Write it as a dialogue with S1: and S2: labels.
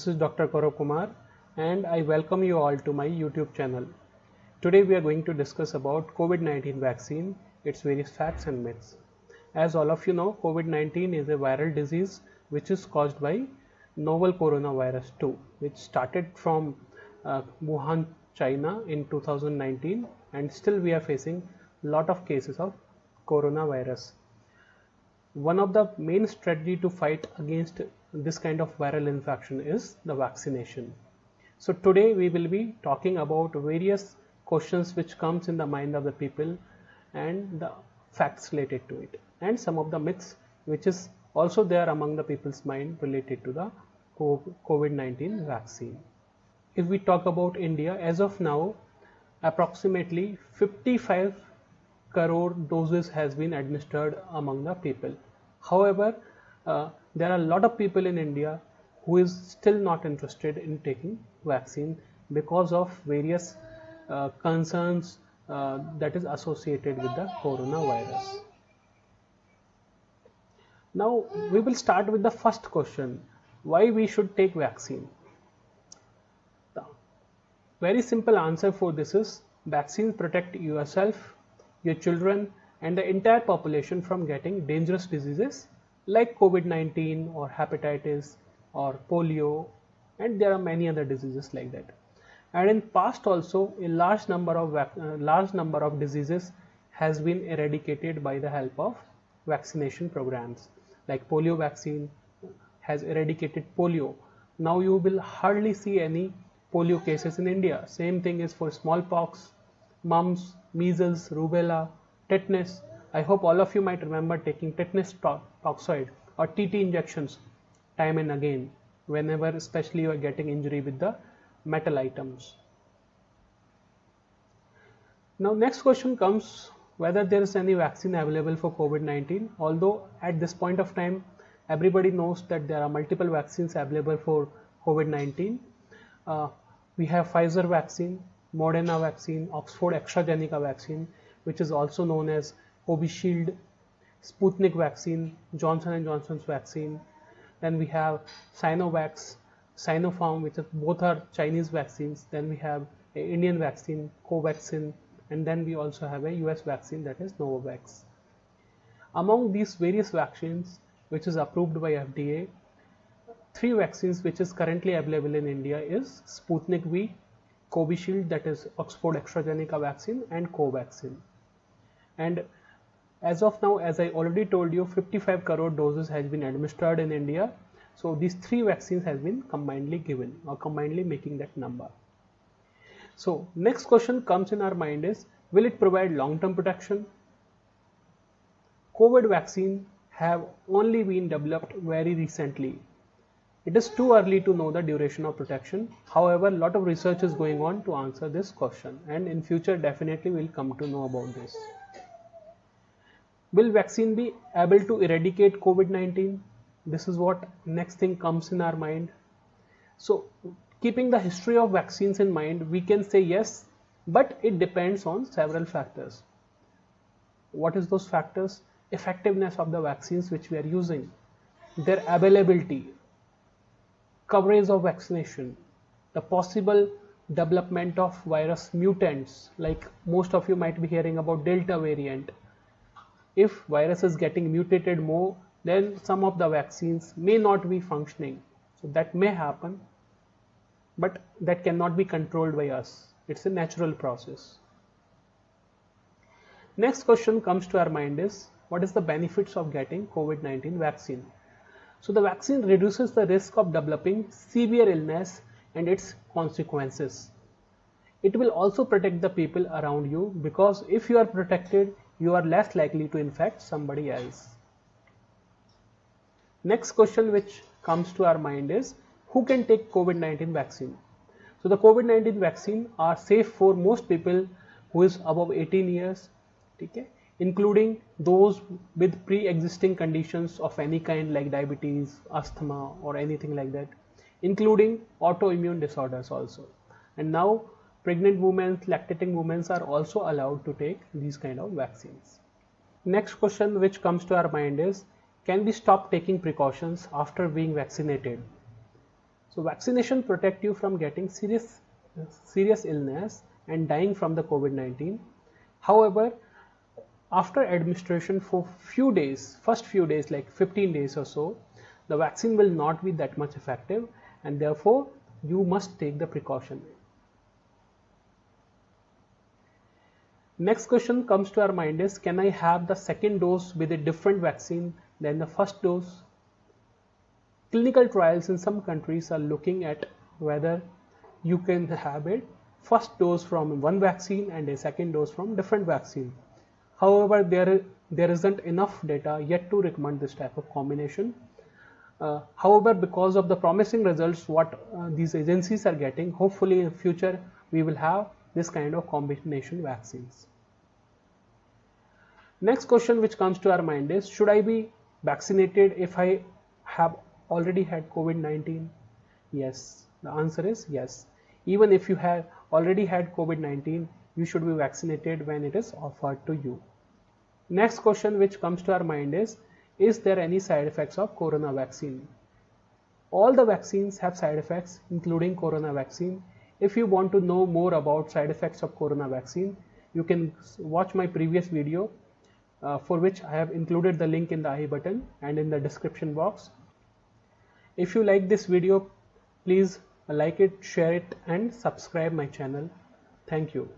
S1: This is Dr. Gaurav Kumar and I welcome you all to my YouTube channel. Today we are going to discuss about COVID-19 vaccine, its various facts and myths. As all of you know, COVID-19 is a viral disease which is caused by novel coronavirus 2, which started from Wuhan, China in 2019, and still we are facing a lot of cases of coronavirus. One of the main strategy to fight against this kind of viral infection is the vaccination. So today we will be talking about various questions which comes in the mind of the people and the facts related to it, and some of the myths which is also there among the people's mind related to the COVID-19 vaccine. If we talk about India, as of now approximately 55 crore doses has been administered among the people. However, there are a lot of people in India who is still not interested in taking vaccine because of various concerns that is associated with the coronavirus. Now we will start with the first question: why we should take vaccine? The very simple answer for this is vaccines protect yourself, your children and the entire population from getting dangerous diseases like COVID-19 or hepatitis or polio, and there are many other diseases like that. And in past also a large number of diseases has been eradicated by the help of vaccination programs. Like polio vaccine has eradicated polio. Now you will hardly see any polio cases in India. Same thing is for smallpox, mumps, measles, rubella, tetanus. I hope all of you might remember taking tetanus toxoid or TT injections time and again whenever especially you are getting injury with the metal items. Now next question comes whether there is any vaccine available for COVID-19. Although at this point of time everybody knows that there are multiple vaccines available for COVID-19. We have Pfizer vaccine, Moderna vaccine, Oxford AstraZeneca vaccine, which is also known as Covishield, Sputnik vaccine, Johnson & Johnson's vaccine. Then we have Sinovac, Sinopharm, which is both are Chinese vaccines. Then we have an Indian vaccine, Covaxin, and then we also have a US vaccine, that is Novavax. Among these various vaccines which is approved by FDA, three vaccines which is currently available in India is Sputnik V, Covishield, that is Oxford AstraZeneca vaccine, and Covaxin. And as of now, as I already told you, 55 crore doses has been administered in India. So these three vaccines has been combinedly given or combinedly making that number. So next question comes in our mind is, will it provide long-term protection? COVID vaccine have only been developed very recently. It is too early to know the duration of protection. However, a lot of research is going on to answer this question, and in future definitely we'll come to know about this. Will vaccine be able to eradicate COVID-19? This is what next thing comes in our mind. So keeping the history of vaccines in mind, we can say yes, but it depends on several factors. What is those factors? Effectiveness of the vaccines which we are using, their availability, coverage of vaccination, the possible development of virus mutants, like most of you might be hearing about Delta variant. If virus is getting mutated more, then some of the vaccines may not be functioning. So that may happen, but that cannot be controlled by us. It's a natural process. Next question comes to our mind is, what is the benefits of getting COVID-19 vaccine? So the vaccine reduces the risk of developing severe illness and its consequences. It will also protect the people around you, because if you are protected, you are less likely to infect somebody else. Next question which comes to our mind is, who can take COVID-19 vaccine? So the COVID-19 vaccine are safe for most people who is above 18 years, okay, including those with pre-existing conditions of any kind like diabetes, asthma or anything like that, including autoimmune disorders also. And now pregnant women, lactating women are also allowed to take these kind of vaccines. Next question which comes to our mind is, can we stop taking precautions after being vaccinated? So vaccination protect you from getting serious illness and dying from the COVID-19. However, after administration for first few days like 15 days or so, the vaccine will not be that much effective, and therefore you must take the precaution. Next question comes to our mind is, can I have the second dose with a different vaccine than the first dose? Clinical trials in some countries are looking at whether you can have a first dose from one vaccine and a second dose from different vaccine. However, there isn't enough data yet to recommend this type of combination. However, because of the promising results what these agencies are getting, hopefully in future we will have this kind of combination vaccines. Next question which comes to our mind is, should I be vaccinated if I have already had COVID-19? Yes, the answer is yes. Even if you have already had COVID-19, you should be vaccinated when it is offered to you. Next question which comes to our mind is there any side effects of corona vaccine? All the vaccines have side effects, including corona vaccine. If you want to know more about side effects of corona vaccine, you can watch my previous video for which I have included the link in the I button and in the description box. If you like this video, please like it, share it, and subscribe my channel. Thank you.